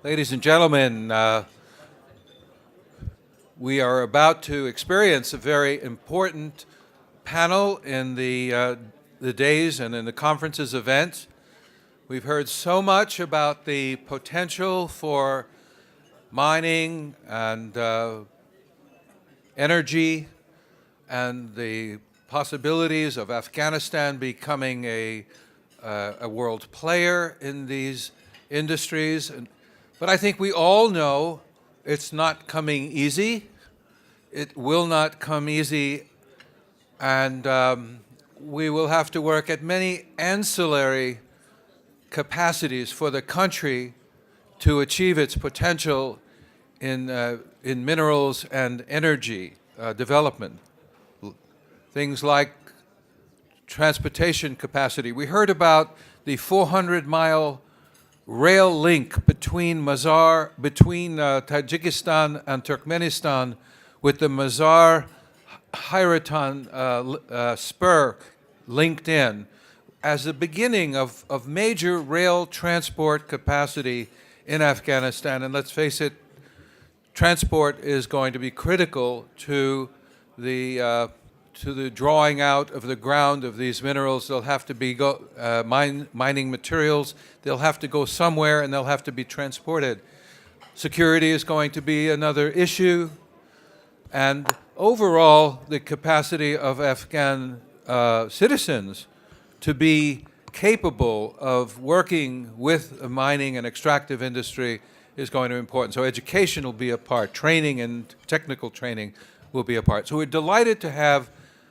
Ladies and gentlemen, we are about to experience a very important panel in the days and in the conference's event. We've heard so much about the potential for mining and energy and the possibilities of Afghanistan becoming a world player in these industries. But I think we all know it's not coming easy. It will not come easy, and we will have to work at many ancillary capacities for the country to achieve its potential in minerals and energy development. Things like transportation capacity. We heard about the 400-mile rail link between Tajikistan and Turkmenistan with the Mazar-Hayratan spur linked in as the beginning of major rail transport capacity in Afghanistan. And let's face it, transport is going to be critical to the drawing out of the ground of these minerals. They'll have to be mining materials. They'll have to go somewhere, and they'll have to be transported. Security is going to be another issue. And overall, the capacity of Afghan citizens to be capable of working with the mining and extractive industry is going to be important. So education will be a part. Training and technical training will be a part. So we're delighted to have,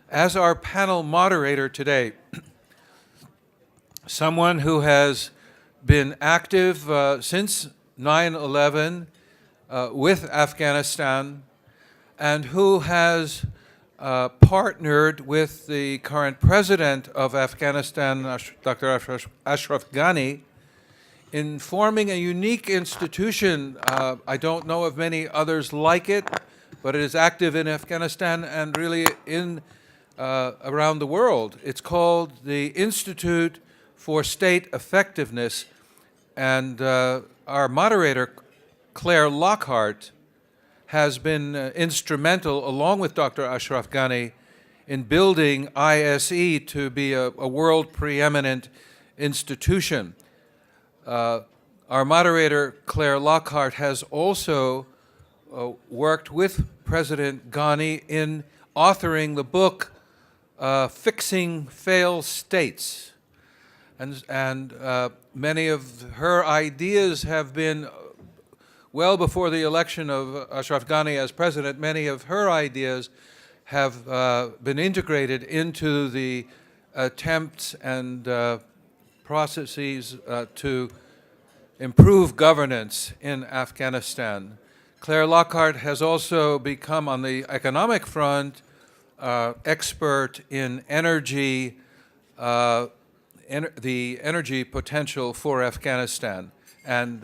as our panel moderator today, someone who has been active since 9/11 with Afghanistan and who has partnered with the current president of Afghanistan, Dr. Ashraf Ghani, in forming a unique institution. I don't know of many others like it, but it is active in Afghanistan and really in around the world. It's called the Institute for State Effectiveness, and our moderator, Claire Lockhart, has been instrumental, along with Dr. Ashraf Ghani, in building ISE to be a world preeminent institution. Our moderator, Claire Lockhart, has also worked with President Ghani in authoring the book Fixing Failed States. And many of her ideas have been, well before the election of Ashraf Ghani as president, many of her ideas have been integrated into the attempts and processes to improve governance in Afghanistan. Claire Lockhart has also become, on the economic front, expert in energy, the energy potential for Afghanistan and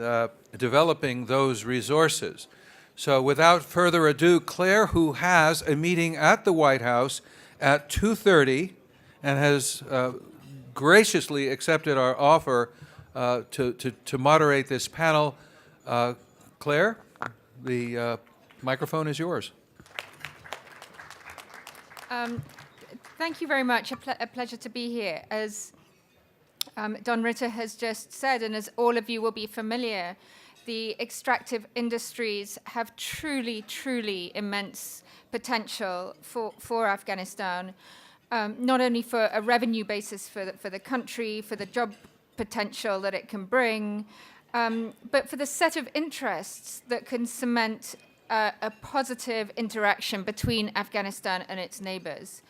developing those resources. So without further ado, Claire, who has a meeting at the White House at 2:30 and has graciously accepted our offer to moderate this panel. Claire, the microphone is yours. Thank you very much. A pleasure to be here. As Don Ritter has just said, and as all of you will be familiar, the extractive industries have truly immense potential for Afghanistan, not only for a revenue basis for the country, for the job potential that it can bring, but for the set of interests that can cement a positive interaction between Afghanistan and its neighbors.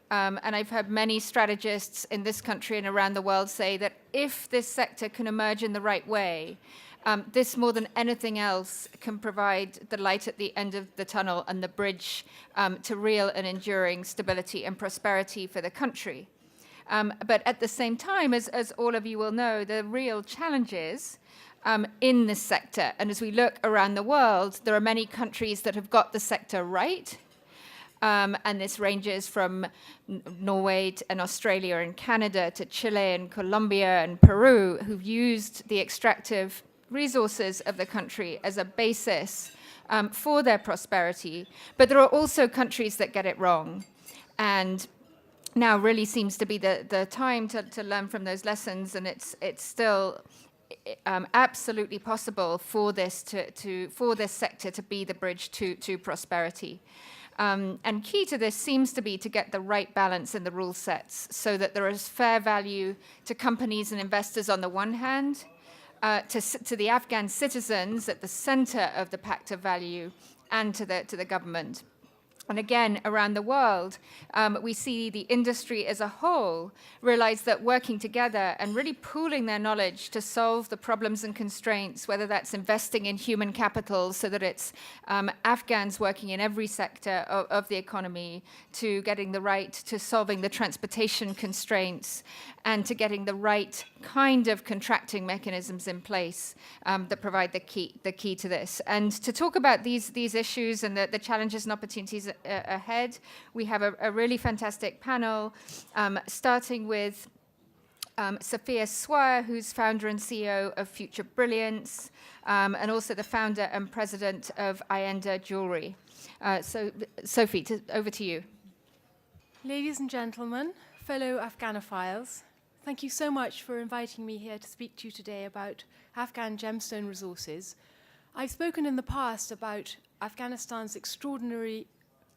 And I've heard many strategists in this country and around the world say that if this sector can emerge in the right way, this more than anything else can provide the light at the end of the tunnel and the bridge to real and enduring stability and prosperity for the country. But at the same time, as all of you will know, the real challenges in this sector, and as we look around the world, there are many countries that have got the sector right. And this ranges from Norway and Australia and Canada to Chile and Colombia and Peru, who've used the extractive resources of the country as a basis for their prosperity. But there are also countries that get it wrong. And now really seems to be the time to learn from those lessons, and it's still absolutely possible for this for this sector to be the bridge to prosperity. And key to this seems to be to get the right balance in the rule sets so that there is fair value to companies and investors on the one hand, to the Afghan citizens at the center of the Pact of Value, and to the government. And again, around the world, we see the industry as a whole realize that working together and really pooling their knowledge to solve the problems and constraints, whether that's investing in human capital so that it's Afghans working in every sector of the economy, to getting the right to solving the transportation constraints, and to getting the right kind of contracting mechanisms in place that provide the key to this. And to talk about these issues and the challenges and opportunities ahead, we have a really fantastic panel, starting with Sophia Swire, who's founder and CEO of Future Brilliance, and also the founder and president of Ayenda Jewelry. So, Sophie, over to you. Ladies and gentlemen, fellow Afghanophiles, thank you so much for inviting me here to speak to you today about Afghan gemstone resources. I've spoken in the past about Afghanistan's extraordinary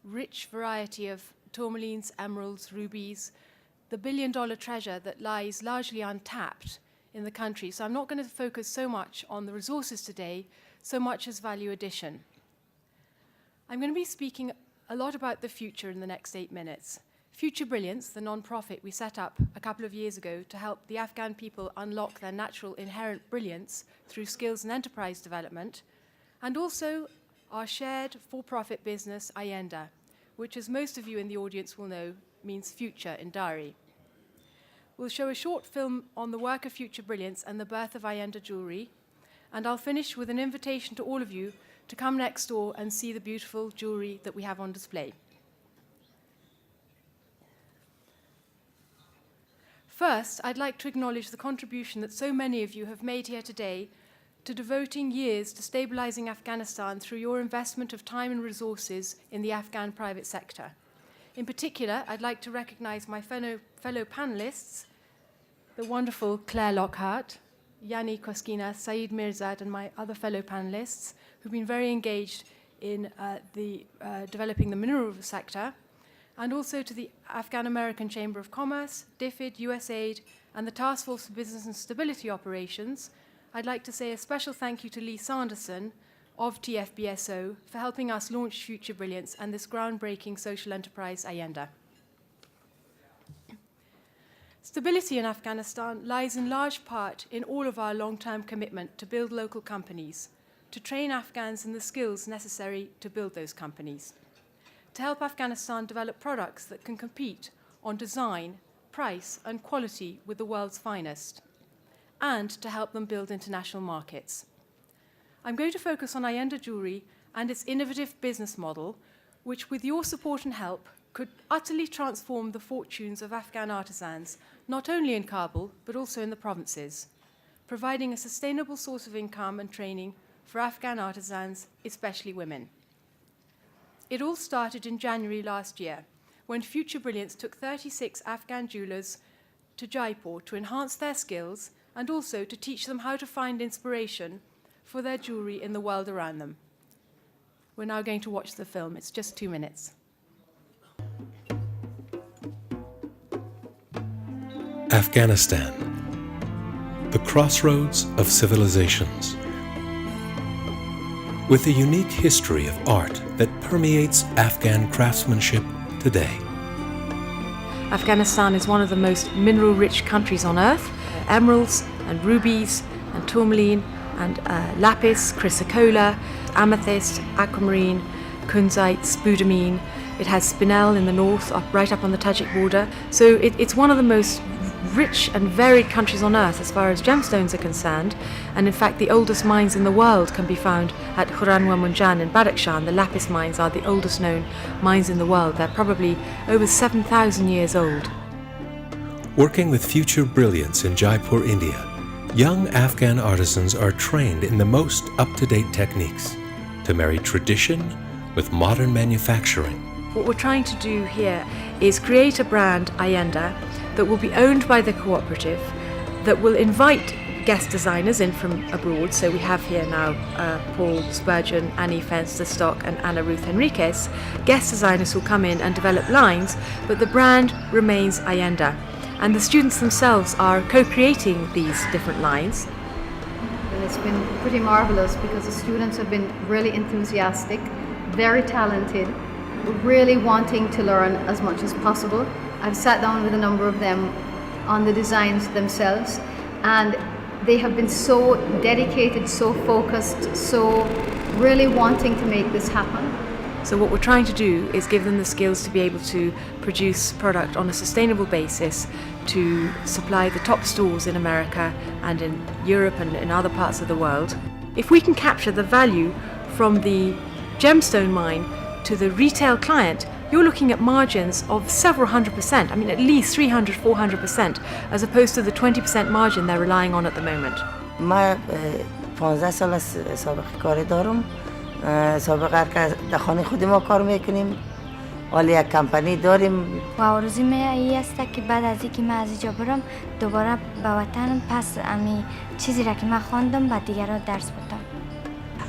rich variety of tourmalines, emeralds, rubies, the billion-dollar treasure that lies largely untapped in the country. So I'm not going to focus so much on the resources today, so much as value addition. I'm going to be speaking a lot about the future in the next 8 minutes. Future Brilliance, the non-profit we set up a couple of years ago to help the Afghan people unlock their natural inherent brilliance through skills and enterprise development, and also our shared for-profit business, Ayenda, which, as most of you in the audience will know, means future in Dari. We'll show a short film on the work of Future Brilliance and the birth of Ayenda Jewelry, and I'll finish with an invitation to all of you to come next door and see the beautiful jewelry that we have on display. First, I'd like to acknowledge the contribution that so many of you have made here today to devoting years to stabilizing Afghanistan through your investment of time and resources in the Afghan private sector. In particular, I'd like to recognize my fellow panelists, the wonderful Claire Lockhart, Yanni Koskina, Saeed Mirzad, and my other fellow panelists who've been very engaged in developing the mineral sector, and also to the Afghan-American Chamber of Commerce, DFID, USAID, and the Task Force for Business and Stability Operations. I'd like to say a special thank you to Lee Sanderson of TFBSO for helping us launch Future Brilliance and this groundbreaking social enterprise, Ayenda. Stability in Afghanistan lies in large part in all of our long-term commitment to build local companies, to train Afghans in the skills necessary to build those companies, to help Afghanistan develop products that can compete on design, price, and quality with the world's finest, and to help them build international markets. I'm going to focus on Ayenda Jewelry and its innovative business model, which, with your support and help, could utterly transform the fortunes of Afghan artisans, not only in Kabul, but also in the provinces, providing a sustainable source of income and training for Afghan artisans, especially women. It all started in January last year, when Future Brilliance took 36 Afghan jewelers to Jaipur to enhance their skills and also to teach them how to find inspiration for their jewelry in the world around them. We're now going to watch the film. It's just 2 minutes. Afghanistan, the crossroads of civilizations. With a unique history of art that permeates Afghan craftsmanship today. Afghanistan is one of the most mineral-rich countries on earth. Emeralds and rubies and tourmaline and lapis, chrysocolla, amethyst, aquamarine, kunzite, spudamine. It has spinel in the north, right up on the Tajik border. So it's one of the most rich and varied countries on earth as far as gemstones are concerned. And in fact, the oldest mines in the world can be found at Khuranwa Munjan in Badakhshan. The lapis mines are the oldest known mines in the world. They're probably over 7,000 years old. Working with Future Brilliance in Jaipur, India, young Afghan artisans are trained in the most up-to-date techniques to marry tradition with modern manufacturing. What we're trying to do here is create a brand, Ayenda, that will be owned by the cooperative, that will invite guest designers in from abroad. So we have here now Paul Spurgeon, Annie Fenster-Stock and Anna Ruth Henriquez, guest designers who come in and develop lines, but the brand remains Ayenda. And the students themselves are co-creating these different lines. And it's been pretty marvelous because the students have been really enthusiastic, very talented, really wanting to learn as much as possible. I've sat down with a number of them on the designs themselves, and they have been so dedicated, so focused, so really wanting to make this happen. So what we're trying to do is give them the skills to be able to produce product on a sustainable basis, to supply the top stores in America and in Europe and in other parts of the world. If we can capture the value from the gemstone mine to the retail client, you're looking at margins of several 100%, I mean at least 300, 400%, as opposed to the 20% margin they're relying on at the moment. ما 15 سال از سابقه کاری دارم. سابقه در خانه خود ما کار میکنیم. ولی یک کمپانی داریم. و آرزوی من این است که بعد از اینکه من از اینجا برم دوباره به وطنم پس امی چیزی را که من خواندم به دیگران درس بدم.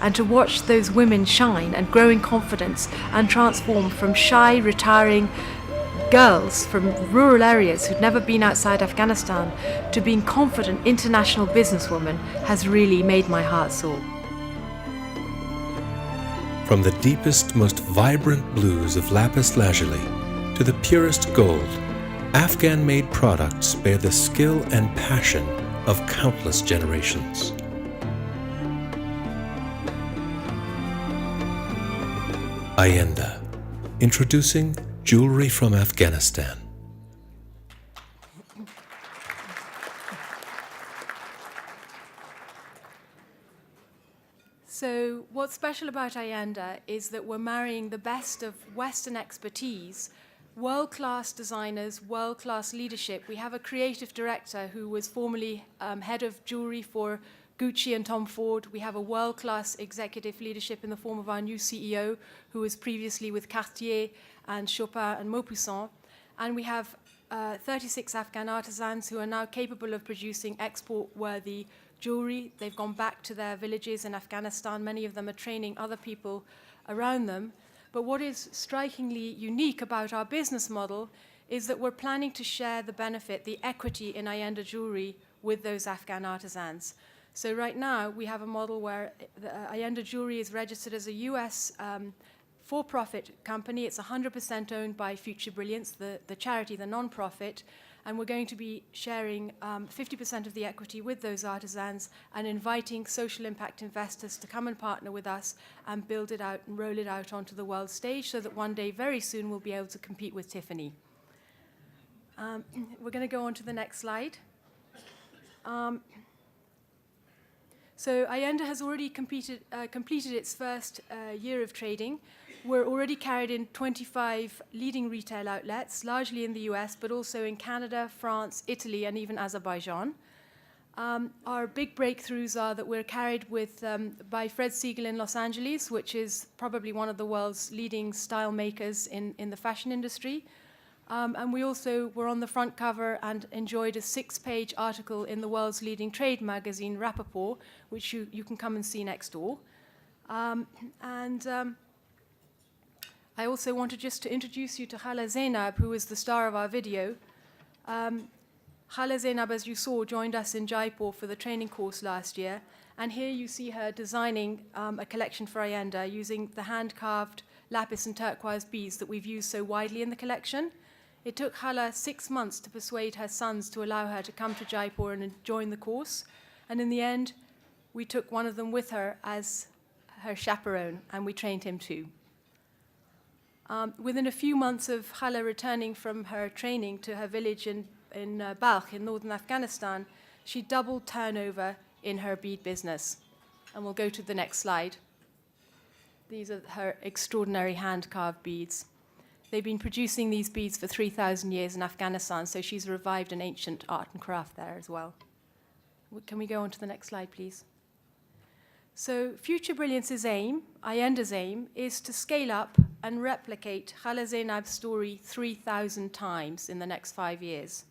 And to watch those women shine and grow in confidence and transform from shy, retiring girls from rural areas who'd never been outside Afghanistan to being confident international businesswomen has really made my heart soar. From the deepest, most vibrant blues of lapis lazuli to the purest gold, Afghan-made products bear the skill and passion of countless generations. Ayenda, introducing jewelry from Afghanistan. So what's special about Ayenda is that we're marrying the best of Western expertise, world-class designers, world-class leadership. We have a creative director who was formerly head of jewelry for Gucci and Tom Ford. We have a world-class executive leadership in the form of our new CEO, who was previously with Cartier and Chopin and Maupassant. And we have 36 Afghan artisans who are now capable of producing export-worthy jewelry. They've gone back to their villages in Afghanistan. Many of them are training other people around them. But what is strikingly unique about our business model is that we're planning to share the benefit, the equity in Ayenda jewelry with those Afghan artisans. So right now, we have a model where Ayenda Jewelry is registered as a US for-profit company. It's 100% owned by Future Brilliance, the charity, the non-profit. And we're going to be sharing 50% of the equity with those artisans and inviting social impact investors to come and partner with us and build it out and roll it out onto the world stage so that one day, very soon, we'll be able to compete with Tiffany. We're going to go on to the next slide. So Ayenda has already completed its first year of trading. We're already carried in 25 leading retail outlets, largely in the US, but also in Canada, France, Italy, and even Azerbaijan. Our big breakthroughs are that we're carried with by Fred Siegel in Los Angeles, which is probably one of the world's leading style makers in the fashion industry. And we also were on the front cover and enjoyed a 6-page article in the world's leading trade magazine, Rappaport, which you can come and see next door. I also wanted just to introduce you to Khala Zainab, who is the star of our video. Khala Zainab, as you saw, joined us in Jaipur for the training course last year. And here you see her designing a collection for Ayenda using the hand-carved lapis and turquoise beads that we've used so widely in the collection. It took Khala 6 months to persuade her sons to allow her to come to Jaipur and join the course. And in the end, we took one of them with her as her chaperone, and we trained him too. Within a few months of Khala returning from her training to her village in Balkh in northern Afghanistan, she doubled turnover in her bead business. And we'll go to the next slide. These are her extraordinary hand-carved beads. They've been producing these beads for 3,000 years in Afghanistan, so she's revived an ancient art and craft there as well. Can we go on to the next slide, please? So Future Brilliance's aim, Ayenda's aim, is to scale up and replicate Khala Zainab's story 3,000 times in the next 5 years,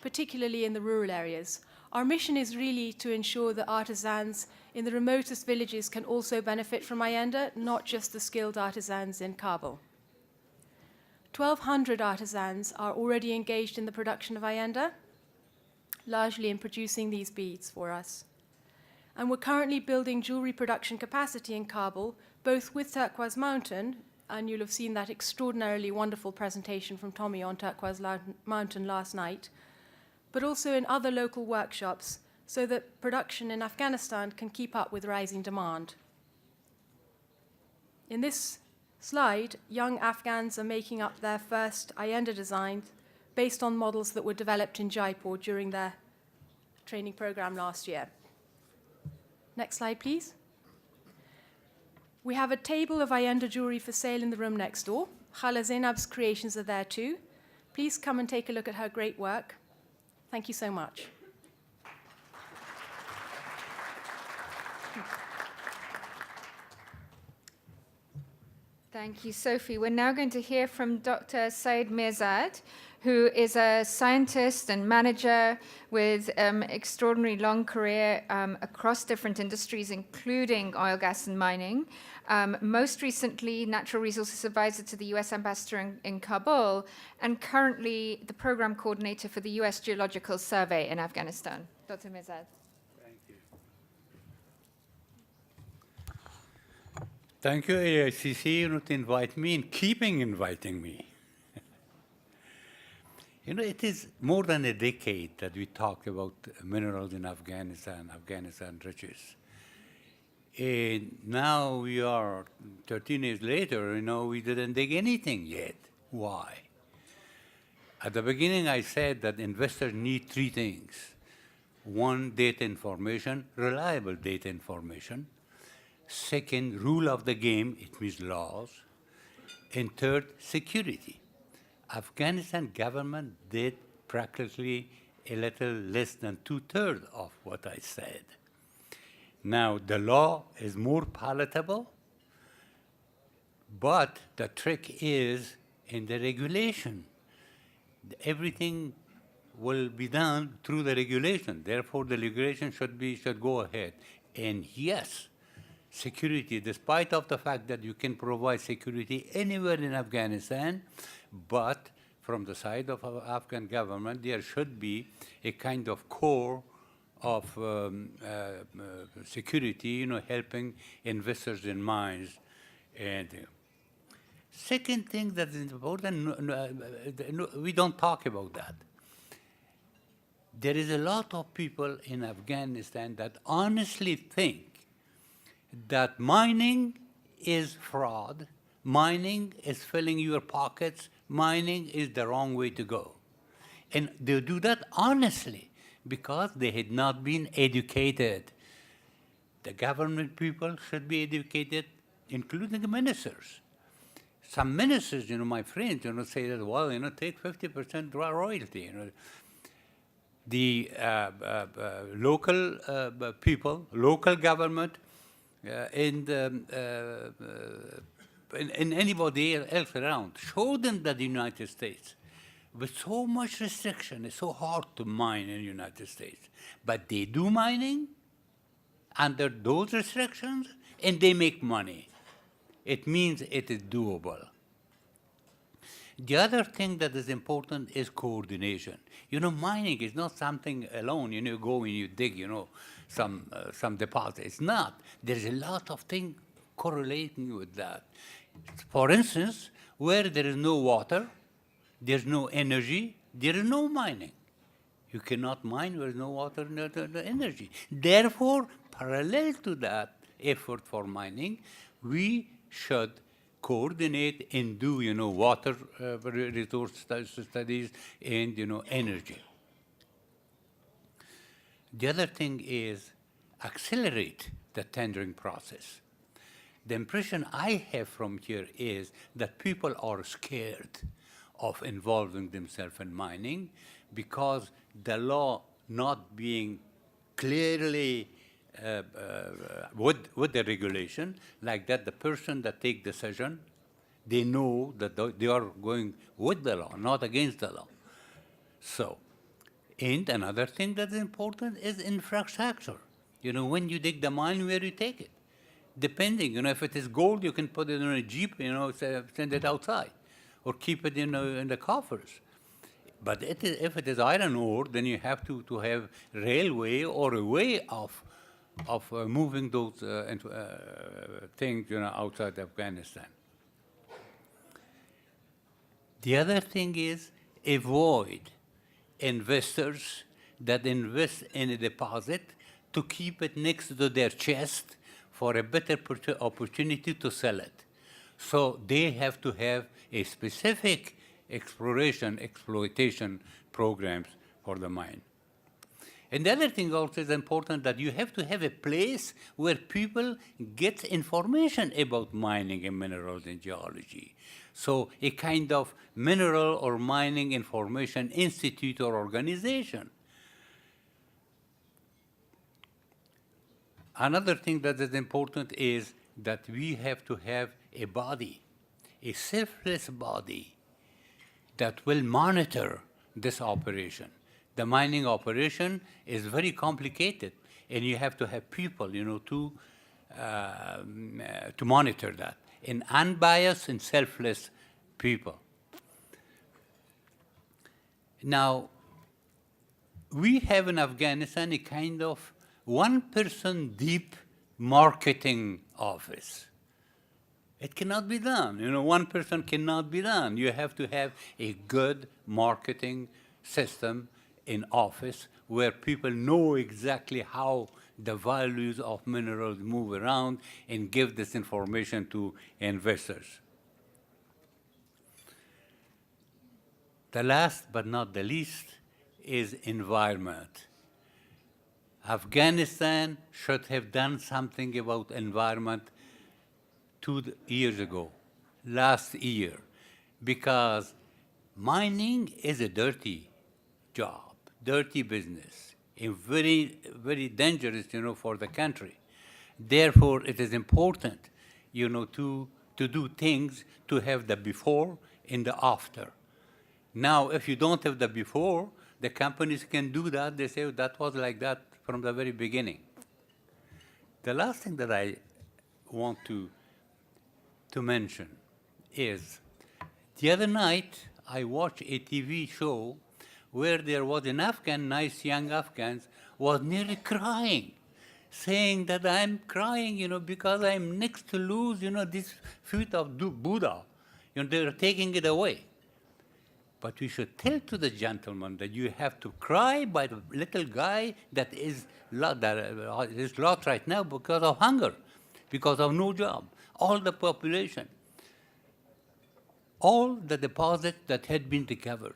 particularly in the rural areas. Our mission is really to ensure that artisans in the remotest villages can also benefit from Ayenda, not just the skilled artisans in Kabul. 1,200 artisans are already engaged in the production of Ayenda, largely in producing these beads for us. And we're currently building jewelry production capacity in Kabul, both with Turquoise Mountain, and you'll have seen that extraordinarily wonderful presentation from Tommy on Turquoise Mountain last night, but also in other local workshops, so that production in Afghanistan can keep up with rising demand. In this slide, young Afghans are making up their first Ayenda designs based on models that were developed in Jaipur during their training program last year. Next slide, please. We have a table of Ayenda jewelry for sale in the room next door. Khala Zainab's creations are there too. Please come and take a look at her great work. Thank you so much. Thank you, Sophie. We're now going to hear from Dr. Said Mirzad, who is a scientist and manager with extraordinary long career across different industries, including oil, gas, and mining. Most recently, Natural Resources Advisor to the US Ambassador in Kabul, and currently the program coordinator for the US Geological Survey in Afghanistan. Dr. Mirzad. Thank you, AICC, to invite me and keeping inviting me. It is more than a decade that we talked about minerals in Afghanistan, Afghanistan riches. And now we are 13 years later, we didn't dig anything yet. Why? At the beginning, I said that investors need three things. One, data information, reliable data information. Second, rule of the game, it means laws. And third, security. Afghanistan government did practically a little less than 2/3 of what I said. Now, the law is more palatable, but the trick is in the regulation. Everything will be done through the regulation. Therefore, the regulation should go ahead. And yes, security, despite of the fact that you can provide security anywhere in Afghanistan, but from the side of our Afghan government, there should be a kind of core of security, helping investors in mines. And second thing that is important, we don't talk about that. There is a lot of people in Afghanistan that honestly think that mining is fraud, mining is filling your pockets, mining is the wrong way to go. And they do that honestly because they had not been educated. The government people should be educated, including the ministers. Some ministers, my friends, say that, well, take 50% royalty. The local people, local government, and anybody else around, show them that the United States, with so much restriction, it's so hard to mine in the United States. But they do mining under those restrictions, and they make money. It means it is doable. The other thing that is important is coordination. Mining is not something alone. You go and you dig, some deposit. It's not. There's a lot of things correlating with that. For instance, where there is no water, there's no energy, there is no mining. You cannot mine where there's no water and no energy. Therefore, parallel to that effort for mining, we should coordinate and do, water resource studies and, energy. The other thing is accelerate the tendering process. The impression I have from here is that people are scared of involving themselves in mining because the law not being clearly with the regulation, like that the person that take decision, they know that they are going with the law, not against the law. So, and another thing that is important is infrastructure. You know, when you dig the mine, where you take it. Depending, you know, if it is gold, you can put it in a jeep, you know, send it outside, or keep it in the coffers. But if it is iron ore, then you have to have railway or a way of moving those things, you know, outside Afghanistan. The other thing is avoid investors that invest in a deposit to keep it next to their chest for a better opportunity to sell it. So they have to have a specific exploitation programs for the mine. And the other thing also is important that you have to have a place where people get information about mining and minerals and geology. So a kind of mineral or mining information institute or organization. Another thing that is important is that we have to have a body, a selfless body that will monitor this operation. The mining operation is very complicated, and you have to have people, you know, to monitor that, and unbiased and selfless people. Now, we have in Afghanistan a kind of one-person deep marketing office. It cannot be done. You know, one person cannot be done. You have to have a good marketing system in office where people know exactly how the values of minerals move around and give this information to investors. The last but not the least is environment. Afghanistan should have done something about environment 2 years ago, last year, because mining is a dirty job, dirty business, and very, very dangerous, you know, for the country. Therefore, it is important, you know, to do things to have the before and the after. Now, if you don't have the before, the companies can do that. They say, oh, that was like that from the very beginning. The last thing that I want to mention is, the other night I watched a TV show where there was an Afghan, nice young Afghans, was nearly crying, saying that I'm crying, you know, because I'm next to lose, you know, this feet of Buddha. You know, they're taking it away. But we should tell to the gentleman that you have to cry by the little guy that is lost right now because of hunger, because of no job. All the population, all the deposits that had been recovered.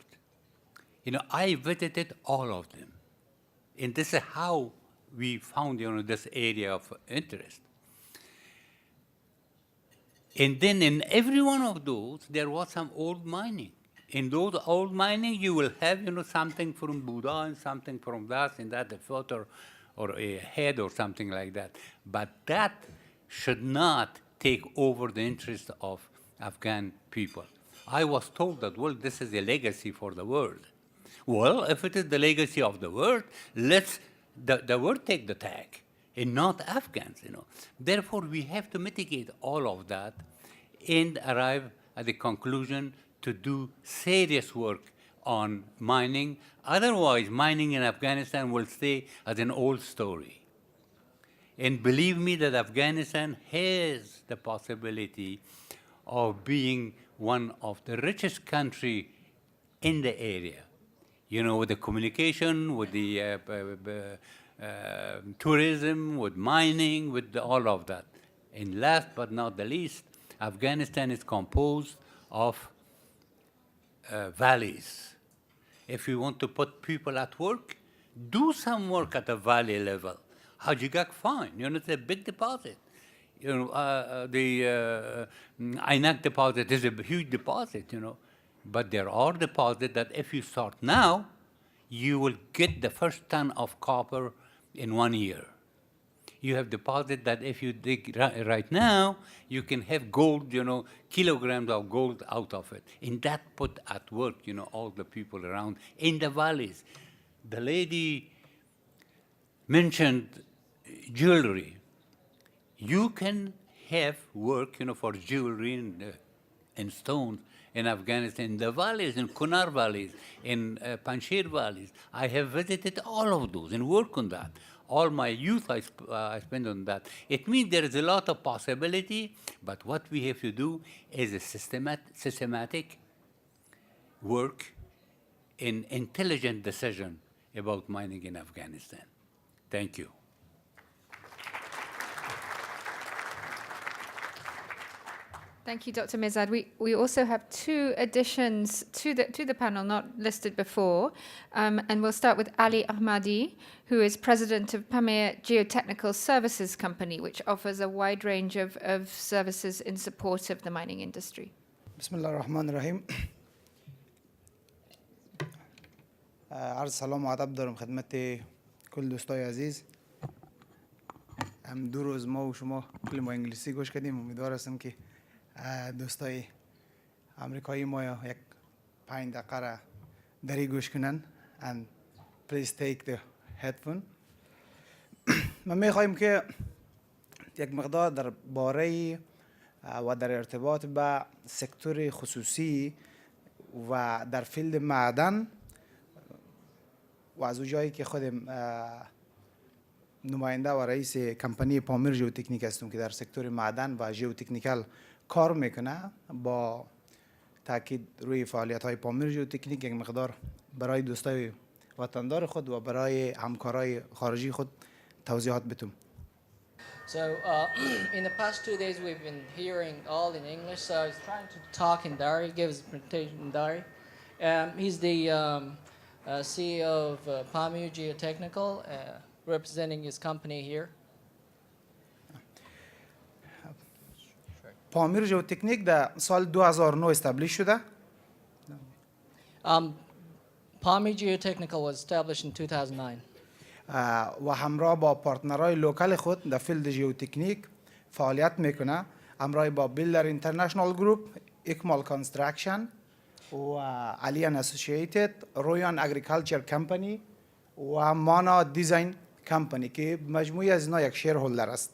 You know, I visited all of them. And this is how we found, you know, this area of interest. And then in every one of those, there was some old mining. In those old mining, you will have, you know, something from Buddha and something from that, and that a foot or a head or something like that. But that should not take over the interest of Afghan people. I was told that, well, this is a legacy for the world. Well, if it is the legacy of the world, let's the world take the tag, and not Afghans, you know. Therefore, we have to mitigate all of that and arrive at the conclusion to do serious work on mining. Otherwise, mining in Afghanistan will stay as an old story. And believe me that Afghanistan has the possibility of being one of the richest country in the area. You know, with the communication, with the tourism, with mining, with all of that. And last but not the least, Afghanistan is composed of valleys. If you want to put people at work, do some work at the valley level. Hajigak, fine. You know, it's a big deposit. You know, the Ainak deposit is a huge deposit, you know. But there are deposits that if you start now, you will get the first ton of copper in 1 year. You have deposited that if you dig right now, you can have gold, kilograms of gold out of it. And that put at work, all the people around in the valleys. The lady mentioned jewelry. You can have work, for jewelry and stones in Afghanistan, in the valleys, in Kunar valleys, in Panjshir valleys. I have visited all of those and worked on that. All my youth I spent on that. It means there is a lot of possibility, but what we have to do is a systematic work in intelligent decision about mining in Afghanistan. Thank you. Thank you, Dr. Mirzad. We also have 2 additions to the panel not listed before, and we'll start with Ali Ahmadi, who is president of Pamir Geotechnical Services Company, which offers a wide range of services in support of the mining industry. Bismillah ar-Rahman ar-Rahim. عرض سلام و ادب دارم خدمت کل دوستای عزیز. هم 2 روز ما و شما کل ما انگلیسی گوش کردیم. امیدوار هستم که دوستای آمریکایی ما یک 5 دقیقه را دری گوش کنن. And please take the headphone. ما میخوایم که یک مقدار در باره و در ارتباط با سکتور خصوصی و در فیلد معدن و از جایی که خودم نماینده و رئیس کمپانی پامیر ژئوتکنیک هستم که در سکتور معدن و ژئوتکنیکال کار میکنه، با تاکید روی فعالیت‌های پامیر ژئوتکنیک یک مقدار برای دوستای وطندار خود و برای همکارای خارجی خود توضیحات بدم. So in the past 2 days we've been hearing all in English, so I was trying to talk in Dari, give his presentation in Dari. He's the CEO of Pamir Geotechnical, representing his company here. پامیر ژئوتکنیک در سال 2009 استابلیش شده. Pamir Geotechnical was established in 2009. و همراه با پارتنرهای لوکال خود در فیلد ژئوتکنیک فعالیت میکنه. همراه با بیلدر اینترنشنال گروپ، اکمال کانستراکشن و علیان اسوسییتد، رویان اگریکالچر کمپانی و مانا دیزاین کمپانی که مجموعی از اینا یک شیر هولدر است.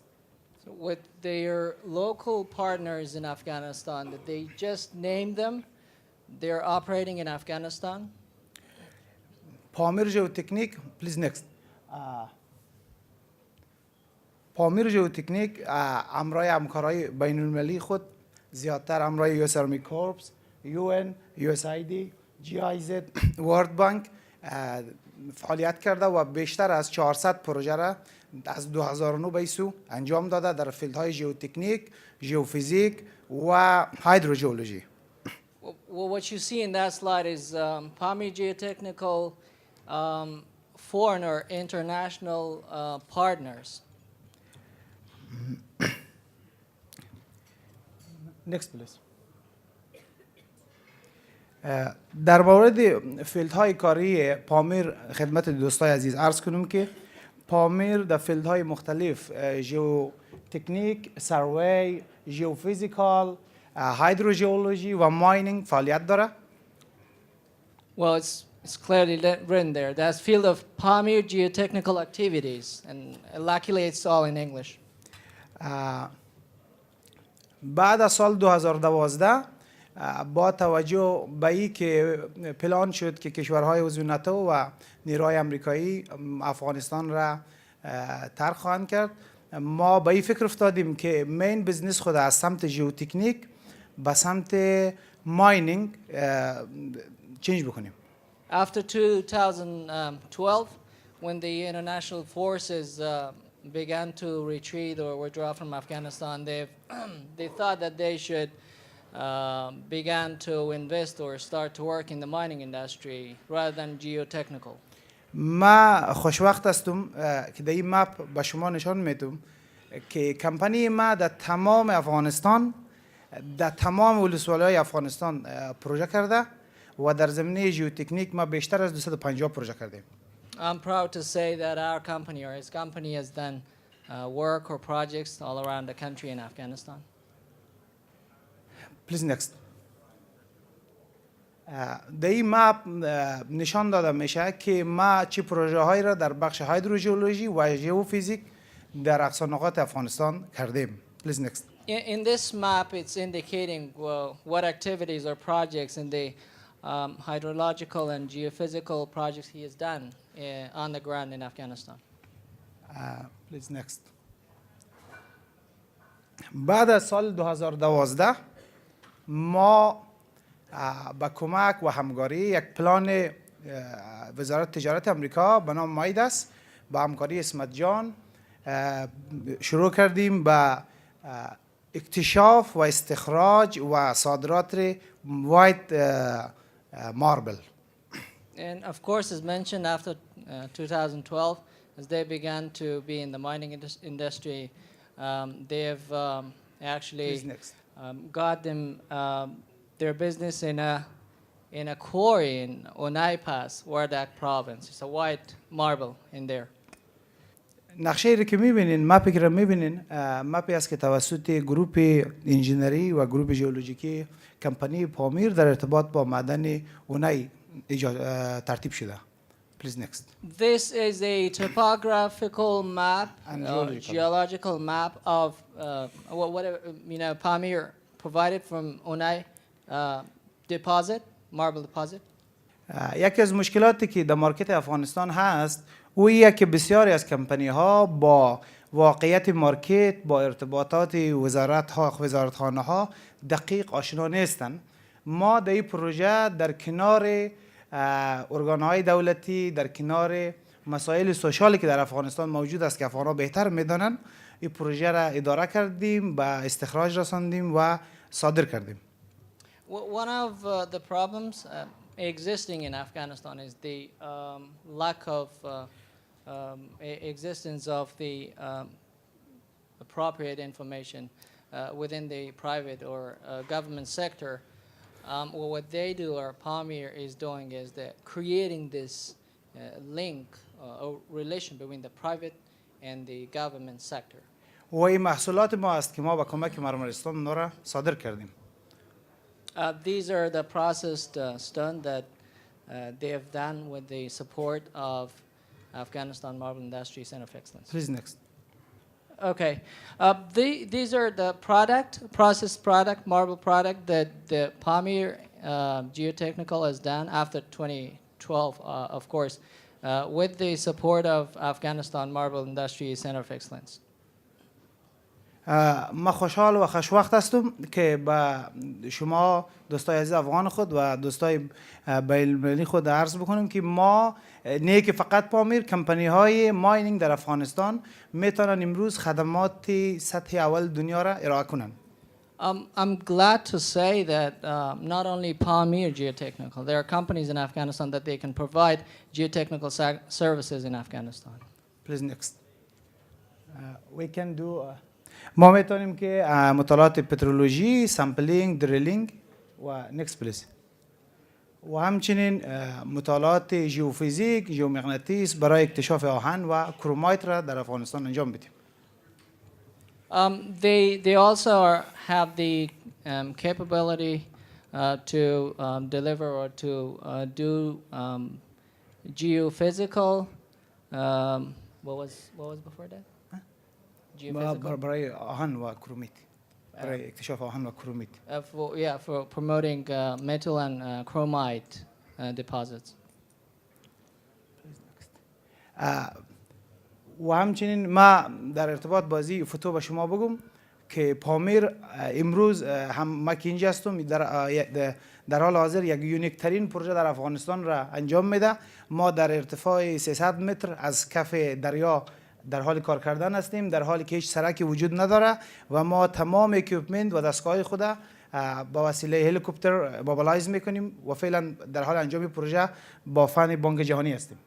So with their local partners in Afghanistan, that they just named them, they're operating in Afghanistan. پامیر ژئوتکنیک، please next. پامیر ژئوتکنیک همراه همکارای بین المللی خود زیادتر همراه یو اس آرمی کورپس، یو ان، یو اس آی دی، جی آی زد، ورلد بانک فعالیت کرده و بیشتر از 400 پروژه را از 2009 به سو انجام داده در فیلدهای ژئوتکنیک، ژئوفیزیک و هایدروژئولوژی. Well, what you see in that slide is Pamir Geotechnical foreign or international partners. Next please. در مورد فیلدهای کاری پامیر خدمت دوستای عزیز عرض کنم که پامیر در فیلدهای مختلف ژئوتکنیک، سروی، ژئوفیزیکال، هایدروژئولوژی و ماینینگ فعالیت داره. Well, it's clearly written there. That's field of Pamir Geotechnical activities, and luckily it's all in English. بعد از سال 2012 با توجه به این که پلان شد که کشورهای عضو ناتو و نیروهای آمریکایی افغانستان را ترک خواهند کرد، ما به این فکر افتادیم که مین بزنس خود از سمت ژئوتکنیک به سمت ماینینگ چینج بکنیم. After 2012, when the international forces began to retreat or withdraw from Afghanistan, they thought that they should began to invest or start to work in the mining industry rather than geotechnical. ما خوشوقت هستم که در این مپ به شما نشان میدم که کمپانی ما در تمام افغانستان، در تمام ولسوالی‌های افغانستان پروژه کرده و در زمینه ژئوتکنیک ما بیشتر از 250 پروژه کردیم. I'm proud to say that our company or his company has done work or projects all around the country in Afghanistan. Please next. در این مپ نشان داده میشه که ما چه پروژه هایی را در بخش هیدروژئولوژی و ژئوفیزیک در اقصانقاط افغانستان کردیم. Please next. In this map, it's indicating what activities or projects in the hydrological and geophysical projects he has done on the ground in Afghanistan. Please next. بعد از سال 2012 ما با کمک و همکاری یک پلان وزارت تجارت امریکا به نام مایدس با همکاری اسمت جان شروع کردیم با اکتشاف و استخراج و صادرات وایت ماربل. And of course, as mentioned, after 2012, as they began to be in the mining industry, they have actually got them their business in a quarry in Onai Pass, Wardak province. It's a white marble in there. نقشه ای که میبینین، مپی که میبینین، مپی است که توسط گروپ انجینری و گروپ ژئولوژیکی کمپانی پامیر در ارتباط با معدن اونای ترتیب شده. Please next. This is a topographical map, geological map of whatever Pamir provided from Onai deposit, marble deposit. یکی از مشکلاتی که در مارکت افغانستان هست اویه که بسیاری از کمپانی ها با واقعیت مارکت، با ارتباطات وزارتخانه ها دقیق آشنا نیستند. ما در این پروژه در کنار ارگان های دولتی، در کنار مسائل سوشالی که در افغانستان موجود است که افغان ها بهتر میدانند، این پروژه را اداره کردیم، به استخراج رساندیم و صادر کردیم. One of the problems existing in Afghanistan is the lack of existence of the appropriate information within the private or government sector. Well, what they do, or Pamir is doing, is that creating this link or relation between the private and the government sector. و این محصولات ما است که ما با کمک مرمرستان نورا صادر کردیم. These are the processed stone that they have done with the support of Afghanistan Marble Industry Center of Excellence. Please next. Okay, these are the processed product, marble product that the Pamir Geotechnical has done after 2012, of course, with the support of Afghanistan Marble Industry Center of Excellence. ما خوشحال و خوشوقت هستم که با شما دوستای عزیز افغان خود و دوستای بین‌المللی خود عرض بکنیم که ما نه که فقط پامیر، کمپانی های ماینینگ در افغانستان میتونن امروز خدمات سطح اول دنیا را ارائه کنند. I'm glad to say that not only Pamir Geotechnical, there are companies in Afghanistan that they can provide geotechnical services in Afghanistan. Please next. We can do ما میتونیم که مطالعات پترولوژی، سامپلینگ، دریلینگ و next please. و همچنین مطالعات ژئوفیزیک، ژئومغناطیس برای اکتشاف آهن و کرومایت را در افغانستان انجام بدیم. They also have the capability to deliver or to do geophysical. What was before that? برای آهن و کرومیت. برای اکتشاف آهن و کرومیت. For promoting metal and chromite deposits. و همچنین ما در ارتباط بازی فتو به شما بگم که پامیر امروز هم ما که اینجا هستم در حال حاضر یک یونیک ترین پروژه در افغانستان را انجام میده. ما در ارتفاع 300 متر از کف دریا در حال کار کردن هستیم، در حالی که هیچ سرکی وجود نداره و ما تمام اکویپمنت و دستگاه خود با وسیله هلیکوپتر موبیلایز میکنیم و فعلا در حال انجام پروژه با فن بانک جهانی هستیم.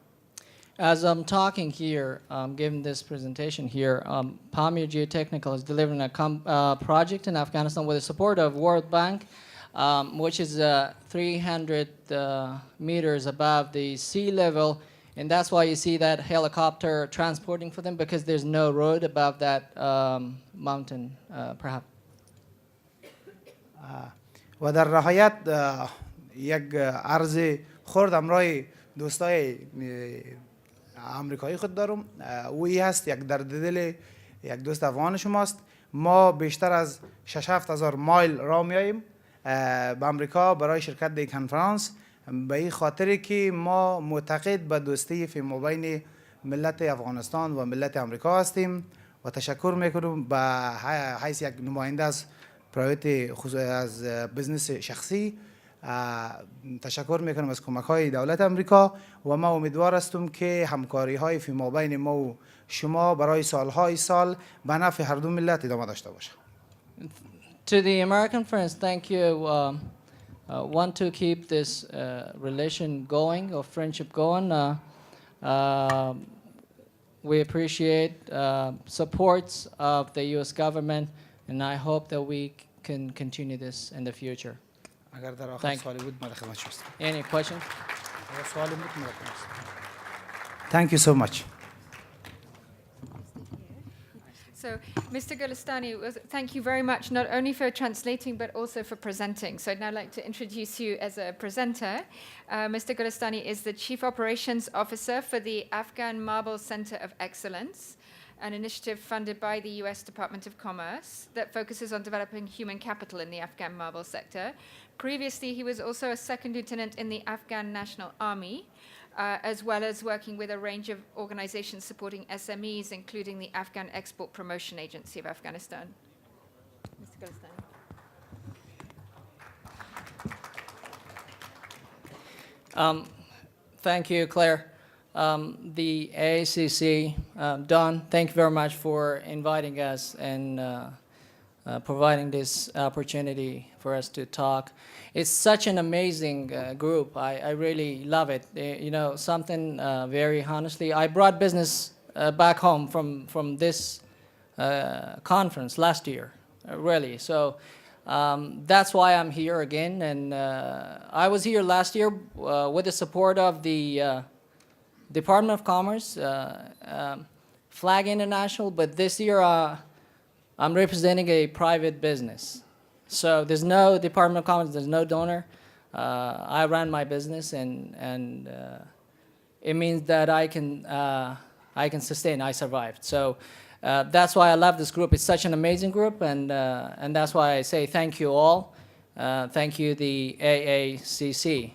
As I'm talking here, giving this presentation here, Pamir Geotechnical is delivering a project in Afghanistan with the support of World Bank, which is 300 meters above the sea level And that's why you see that helicopter transporting for them, because there's no road above that mountain, perhaps. و در نهایت یک عرض خرد امرای دوستای آمریکایی خود دارم و ای هست یک درد دل یک دوست افغان شماست. ما بیشتر از 6-7 هزار مایل راه میاییم به امریکا برای شرکت در کنفرانس، به این خاطر که ما معتقد به دوستی فی بین ملت افغانستان و ملت امریکا هستیم و تشکر میکنم به حیث یک نماینده از پرایوت از بزنس شخصی. تشکر میکنم از کمک های دولت امریکا و ما امیدوار هستم که همکاری های فی بین ما و شما برای سالهای سال به نفع هر دو ملت ادامه داشته باشه. To the American friends, thank you. Want to keep this relation going, or friendship going. We appreciate supports of the U.S. government, and I hope that we can continue this in the future. اگر در آخر سوالی بود من خدمت شما هستم. Any questions? اگر سوالی بود من خدمت شما. Thank you so much. So, Mr. Golestani, thank you very much, not only for translating, but also for presenting. So I'd now like to introduce you as a presenter. Mr. Golestani is the Chief Operations Officer for the Afghan Marble Center of Excellence, an initiative funded by the US Department of Commerce that focuses on developing human capital in the Afghan marble sector. Previously, he was also a second lieutenant in the Afghan National Army, as well as working with a range of organizations supporting SMEs, including the Afghan Export Promotion Agency of Afghanistan. Mr. Golestani. Thank you, Claire. The AACC, Don, thank you very much for inviting us and providing this opportunity for us to talk. It's such an amazing group. I really love it. You know, something very honestly, I brought business back home from this conference last year, really. So that's why I'm here again. And I was here last year with the support of the Department of Commerce, Flag International, but this year I'm representing a private business. So there's no Department of Commerce, there's no donor. I run my business, and it means that I can sustain, I survived. So that's why I love this group. It's such an amazing group, and that's why I say thank you all. Thank you, the AACC.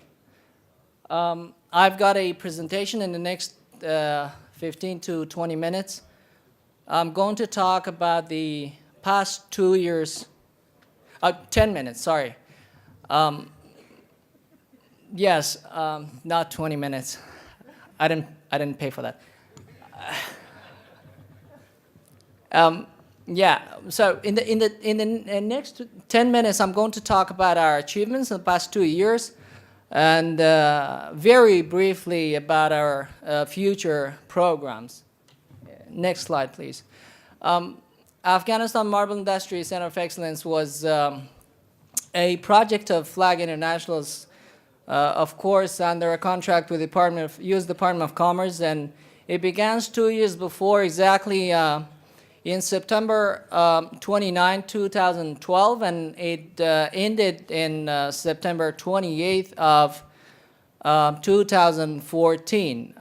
I've got a presentation in the next 15 to 20 minutes. I'm going to talk about the past 2 years, 10 minutes, sorry. Yes, not 20 minutes. I didn't pay for that. Yeah, so in the next 10 minutes, I'm going to talk about our achievements in the past 2 years, and very briefly about our future programs. Next slide, please. Afghanistan Marble Industry Center of Excellence was a project of Flag International's, of course, under a contract with the U.S. Department of Commerce, and it began 2 years before, exactly in September 29, 2012, and it ended in September 28th of 2014.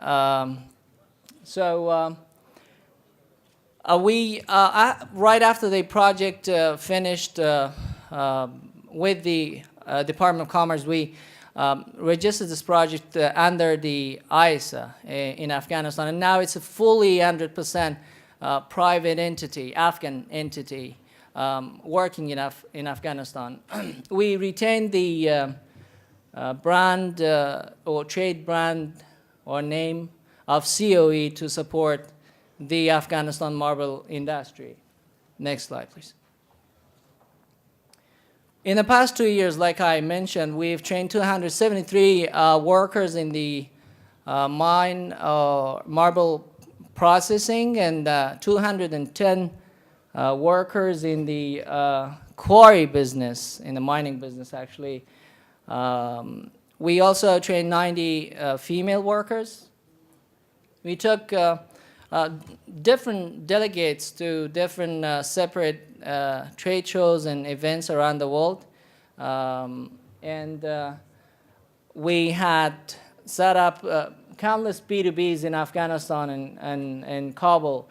We, right after the project finished with the Department of Commerce, we registered this project under the ISA in Afghanistan, and now it's a fully 100% private entity, Afghan entity, working in Afghanistan. We retained the brand or trade brand or name of COE to support the Afghanistan marble industry. Next slide, please. In the past 2 years, like I mentioned, we've trained 273 workers in the mine marble processing, and 210 workers in the quarry business, in the mining business, actually. We also trained 90 female workers, We took different delegates to different separate trade shows and events around the world. And we had set up countless B2Bs in Afghanistan and Kabul.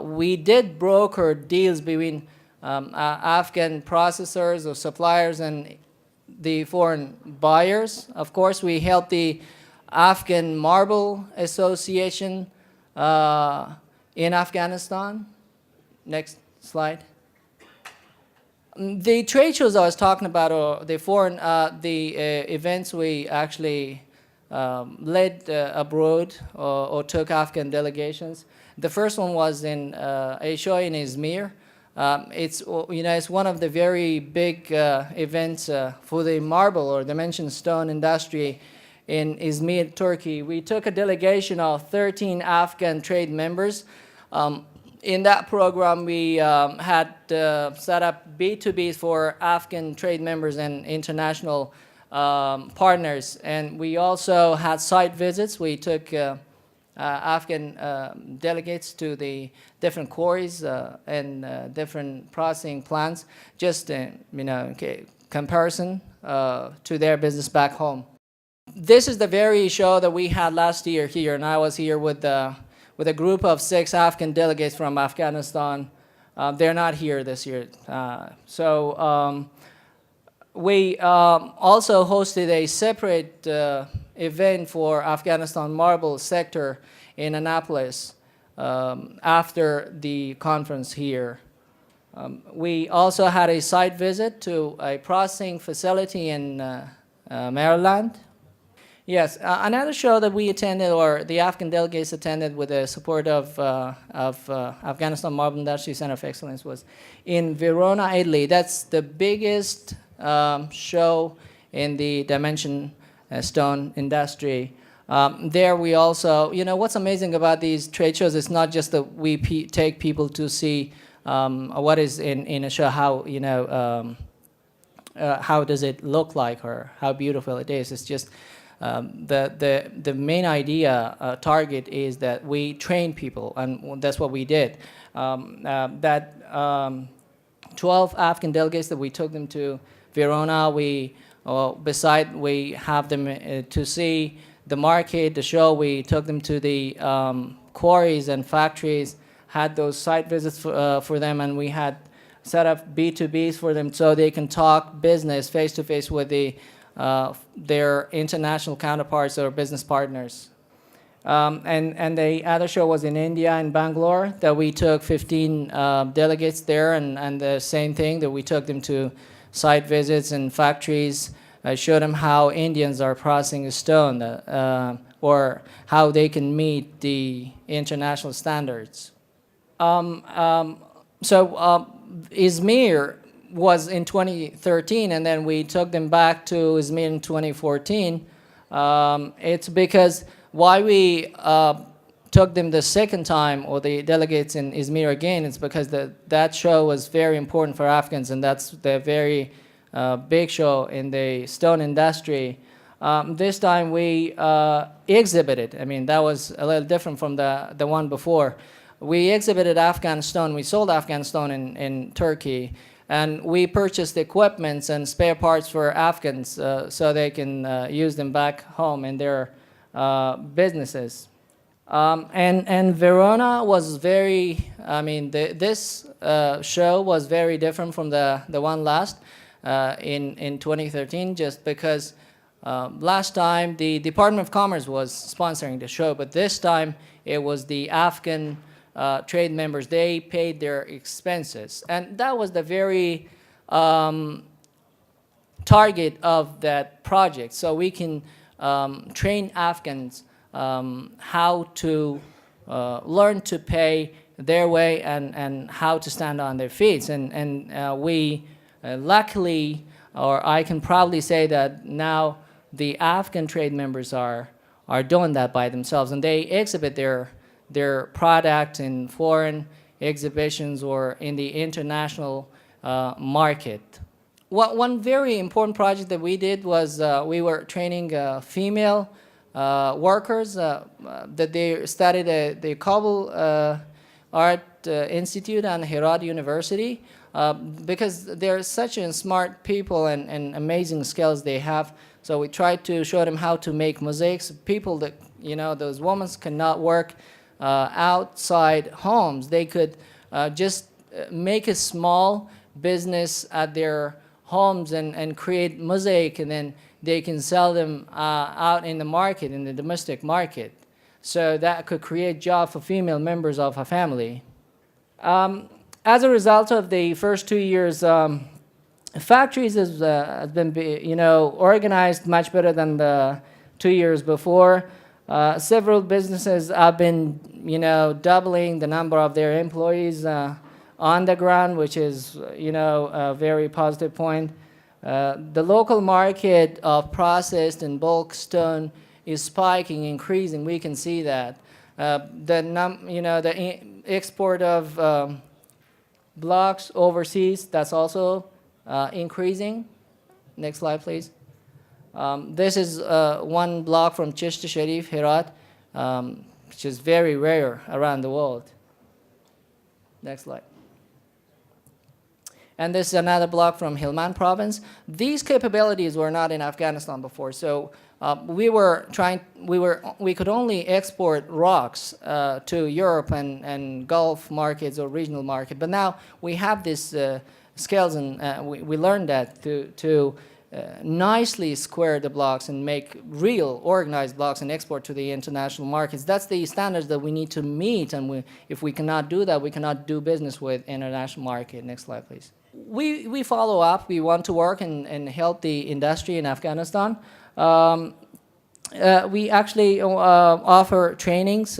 We did broker deals between Afghan processors or suppliers and the foreign buyers. Of course, we helped the Afghan Marble Association in Afghanistan. Next slide. The trade shows I was talking about, or the foreign, events we actually led abroad or took Afghan delegations. The first one was in a show in Izmir. It's one of the very big events for the marble or dimension stone industry in Izmir, Turkey. We took a delegation of 13 Afghan trade members. In that program, we had set up B2Bs for Afghan trade members and international partners. And we also had site visits. We took Afghan delegates to the different quarries and different processing plants, just comparison to their business back home. This is the very show that we had last year here, and I was here with a group of 6 Afghan delegates from Afghanistan. They're not here this year. We also hosted a separate event for Afghanistan marble sector in Annapolis after the conference here. We also had a site visit to a processing facility in Maryland. Yes, another show that we attended, or the Afghan delegates attended with the support of Afghanistan Marble Industry Center of Excellence, was in Verona, Italy. That's the biggest show in the dimension stone industry. There we also, what's amazing about these trade shows is not just that we take people to see what is in a show, how does it look like or how beautiful it is. It's just the main idea, target is that we train people, and that's what we did. 12 Afghan delegates that we took them to Verona, we have them to see the market, the show. We took them to the quarries and factories, had those site visits for them, and we had set up B2Bs for them so they can talk business face-to-face with their international counterparts or business partners. And the other show was in India, in Bangalore, that we took 15 delegates there, and the same thing, that we took them to site visits and factories. I showed them how Indians are processing stone, or how they can meet the international standards. Izmir was in 2013, and then we took them back to Izmir in 2014. It's because why we took them the second time, or the delegates in Izmir again, it's because that show was very important for Afghans, and that's the very big show in the stone industry. This time we exhibited. I mean, that was a little different from the one before. We exhibited Afghan stone. We sold Afghan stone in Turkey, and we purchased equipments and spare parts for Afghans so they can use them back home in their businesses. And Verona was very, this show was very different from the one last in 2013, just because last time the Department of Commerce was sponsoring the show, but this time it was the Afghan trade members. They paid their expenses, and that was the very target of that project, so we can train Afghans how to learn to pay their way and how to stand on their feet. And we luckily, or I can proudly say that now the Afghan trade members are doing that by themselves, and they exhibit their product in foreign exhibitions or in the international market. One very important project that we did was we were training female workers that they studied at the Kabul Art Institute and Herat University because they're such smart people and amazing skills they have. So we tried to show them how to make mosaics. People that, those women cannot work outside homes. They could just make a small business at their homes and create mosaic, and then they can sell them out in the market, in the domestic market. So that could create jobs for female members of a family. As a result of the first 2 years, factories has been, organized much better than the 2 years before. Several businesses have been, doubling the number of their employees on the ground, which is, a very positive point. The local market of processed and bulk stone is spiking, increasing. We can see that. The export of blocks overseas, that's also increasing. Next slide, please. This is one block from Chishti Sharif, Herat, which is very rare around the world. Next slide. And this is another block from Helmand province. These capabilities were not in Afghanistan before, so we could only export rocks to Europe and Gulf markets or regional market. But now we have these skills, and we learned that to nicely square the blocks and make real organized blocks and export to the international markets. That's the standards that we need to meet, and if we cannot do that, we cannot do business with international market. Next slide, please. We follow up. We want to work and help the industry in Afghanistan. We actually offer trainings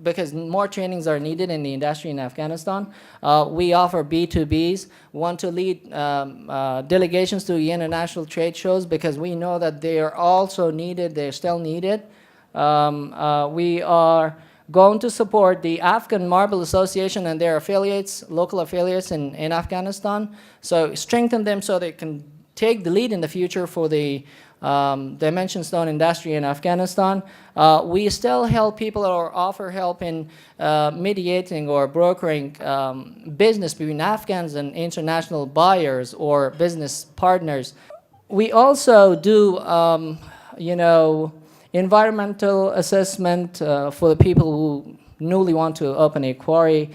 because more trainings are needed in the industry in Afghanistan. We offer B2Bs, want to lead delegations to the international trade shows because we know that they are also needed, they're still needed. We are going to support the Afghan Marble Association and their affiliates, local affiliates in Afghanistan. So strengthen them so they can take the lead in the future for the dimension stone industry in Afghanistan. We still help people or offer help in mediating or brokering business between Afghans and international buyers or business partners. We also do, environmental assessment for the people who newly want to open a quarry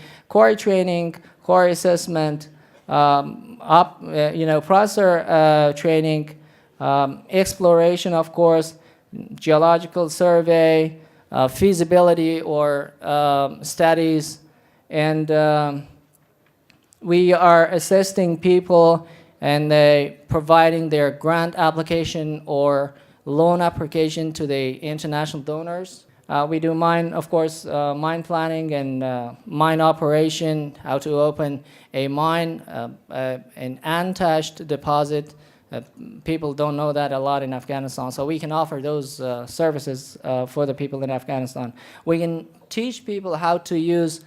training, quarry assessment, processor training, exploration, of course, geological survey, feasibility or studies, and we are assisting people and providing their grant application or loan application to the international donors. We do mine, of course, mine planning and mine operation, how to open a mine, an untouched deposit. People don't know that a lot in Afghanistan, so we can offer those services for the people in Afghanistan. We can teach people how to use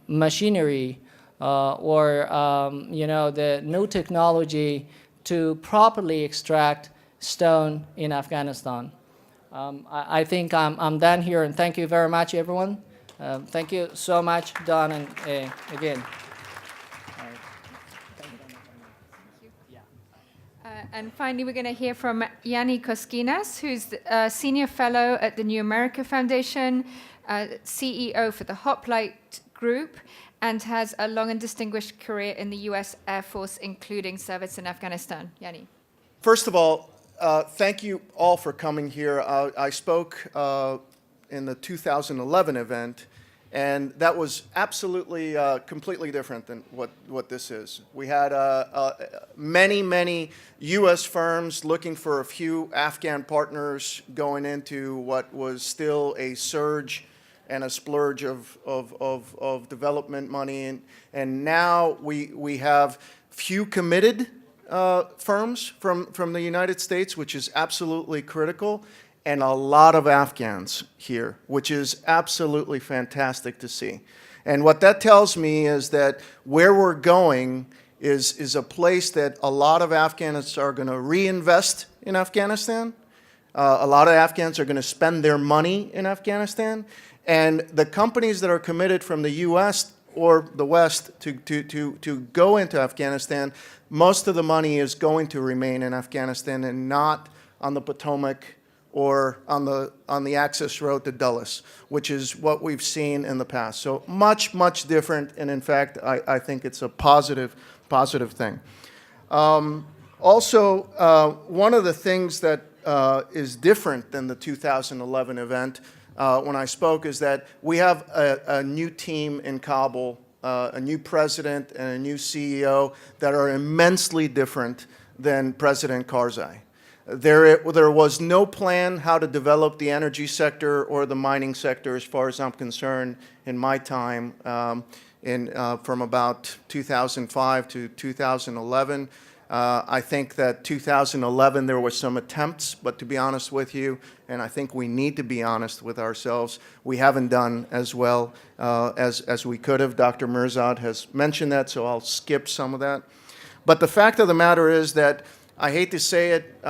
machinery or the new technology to properly extract stone in Afghanistan. I think I'm done here, and thank you very much, everyone. Thank you so much, Don, and again. And finally, we're going to hear from Yanni Koskinas, who's a Senior Fellow at the New America Foundation, CEO for the Hoplite Group, and has a long and distinguished career in the U.S. Air Force, including service in Afghanistan. Yanni. First of all, thank you all for coming here. I spoke in the 2011 event, and that was absolutely completely different than what this is. We had many U.S. firms looking for a few Afghan partners going into what was still a surge and a splurge of development money, and now we have few committed firms from the United States, which is absolutely critical, and a lot of Afghans here, which is absolutely fantastic to see. And what that tells me is that where we're going is a place that a lot of Afghans are going to reinvest in Afghanistan. A lot of Afghans are going to spend their money in Afghanistan. And the companies that are committed from the U.S. or the West to go into Afghanistan, most of the money is going to remain in Afghanistan and not on the Potomac or on the access road to Dulles, which is what we've seen in the past. So much, much different, and in fact, I think it's a positive thing. Also, one of the things that is different than the 2011 event when I spoke is that we have a new team in Kabul, a new president and a new CEO that are immensely different than President Karzai. There was no plan how to develop the energy sector or the mining sector, as far as I'm concerned, in my time, from about 2005 to 2011. I think that 2011 there were some attempts, but to be honest with you, and I think we need to be honest with ourselves, we haven't done as well as we could have. Dr. Mirzad has mentioned that, so I'll skip some of that. But the fact of the matter is that I hate to say it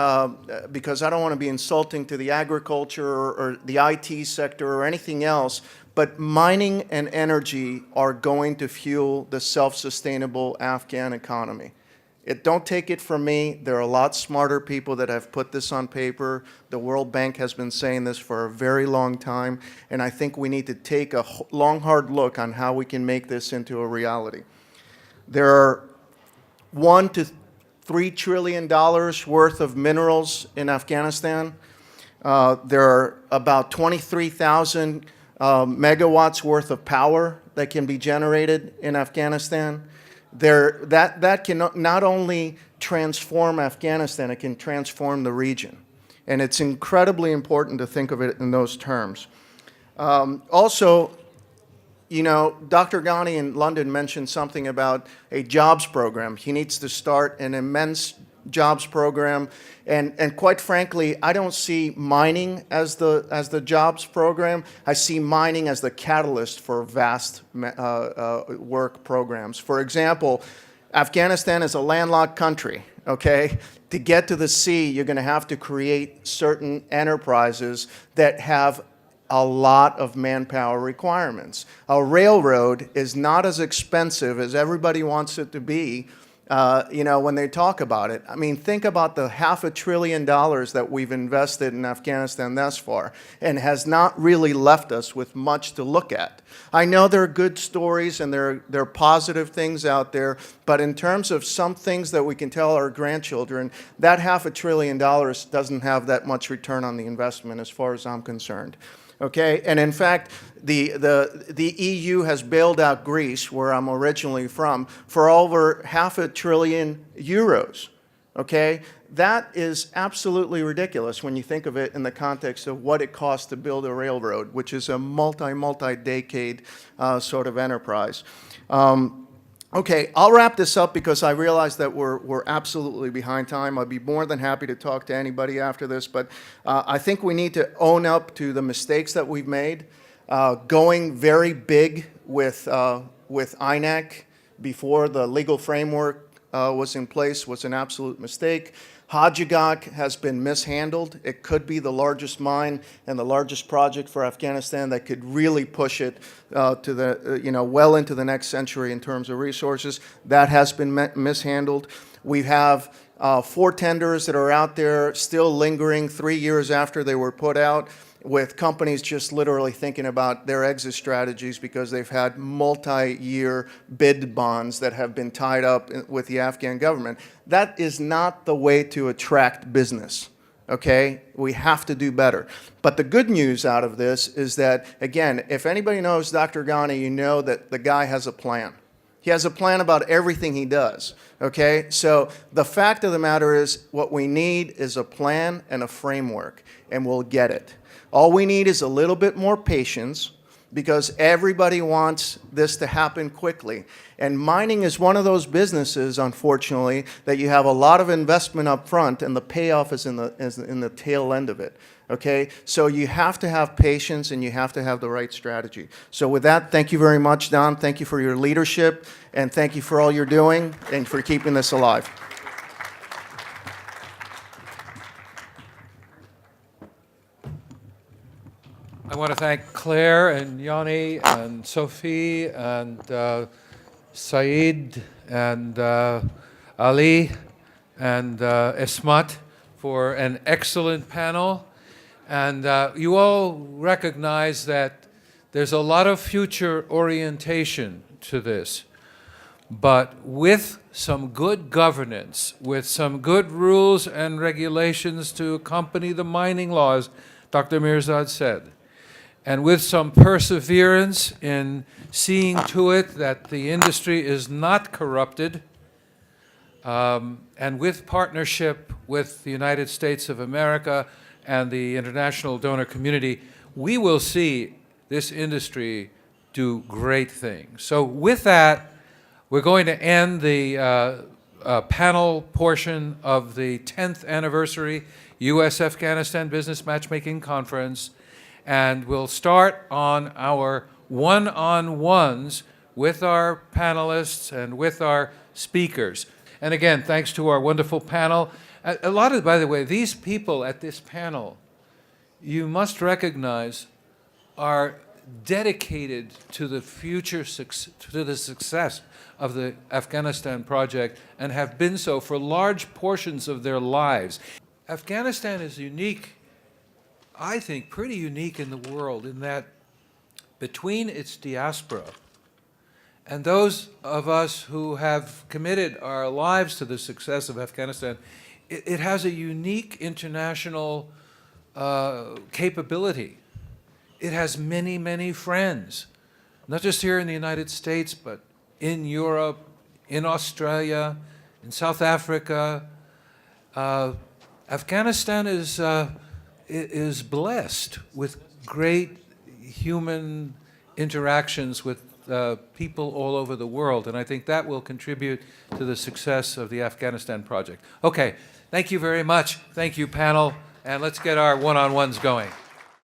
because I don't want to be insulting to the agriculture or the IT sector or anything else, but mining and energy are going to fuel the self-sustainable Afghan economy. Don't take it from me. There are a lot smarter people that have put this on paper. The World Bank has been saying this for a very long time, and I think we need to take a long, hard look on how we can make this into a reality. There are $1 to $3 trillion worth of minerals in Afghanistan. There are about 23,000 megawatts worth of power that can be generated in Afghanistan. That can not only transform Afghanistan, it can transform the region. And it's incredibly important to think of it in those terms. Also, you know, Dr. Ghani in London mentioned something about a jobs program. He needs to start an immense jobs program. And quite frankly, I don't see mining as the jobs program. I see mining as the catalyst for vast work programs. For example, Afghanistan is a landlocked country, okay? To get to the sea, you're going to have to create certain enterprises that have a lot of manpower requirements. A railroad is not as expensive as everybody wants it to be, you know, when they talk about it. I mean, think about the $500 billion that we've invested in Afghanistan thus far, and has not really left us with much to look at. I know there are good stories and there are positive things out there, but in terms of some things that we can tell our grandchildren, that $500 billion doesn't have that much return on the investment as far as I'm concerned. Okay, and in fact, the EU has bailed out Greece, where I'm originally from, for over $500 billion. Okay, that is absolutely ridiculous when you think of it in the context of what it costs to build a railroad, which is a multi-decade sort of enterprise. Okay, I'll wrap this up because I realize that we're absolutely behind time. I'd be more than happy to talk to anybody after this, but I think we need to own up to the mistakes that we've made. Going very big with INAC before the legal framework was in place was an absolute mistake. Hajjagak has been mishandled. It could be the largest mine and the largest project for Afghanistan that could really push it to the, you know, well into the next century in terms of resources. That has been mishandled. We have 4 tenders that are out there still lingering 3 years after they were put out, with companies just literally thinking about their exit strategies because they've had multi-year bid bonds that have been tied up with the Afghan government. That is not the way to attract business, okay? We have to do better. But the good news out of this is that, again, if anybody knows Dr. Ghani, you know that the guy has a plan. He has a plan about everything he does, okay? So the fact of the matter is what we need is a plan and a framework, and we'll get it. All we need is a little bit more patience because everybody wants this to happen quickly. And mining is one of those businesses, unfortunately, that you have a lot of investment up front and the payoff is in the tail end of it. Okay, so you have to have patience and you have to have the right strategy. So with that, thank you very much, Don. Thank you for your leadership and thank you for all you're doing and for keeping this alive. I want to thank Claire and Yanni and Sophie and Saeed and Ali and Esmat for an excellent panel. And you all recognize that there's a lot of future orientation to this. But with some good governance, with some good rules and regulations to accompany the mining laws, Dr. Mirzad said, and with some perseverance in seeing to it that the industry is not corrupted, and with partnership with the United States of America and the international donor community, we will see this industry do great things. So with that, we're going to end the panel portion of the 10th anniversary U.S.-Afghanistan Business Matchmaking Conference, and we'll start on our one-on-ones with our panelists and with our speakers. And again, thanks to our wonderful panel. A lot of, by the way, these people at this panel, you must recognize, are dedicated to the future to the success of the Afghanistan project and have been so for large portions of their lives. Afghanistan is unique, I think, pretty unique in the world in that between its diaspora and those of us who have committed our lives to the success of Afghanistan, it has a unique international capability. It has many, many friends, not just here in the United States, but in Europe, in Australia, in South Africa. Afghanistan is blessed with great human interactions with people all over the world, and I think that will contribute to the success of the Afghanistan project. Okay, thank you very much. Thank you, panel, and let's get our one-on-ones going.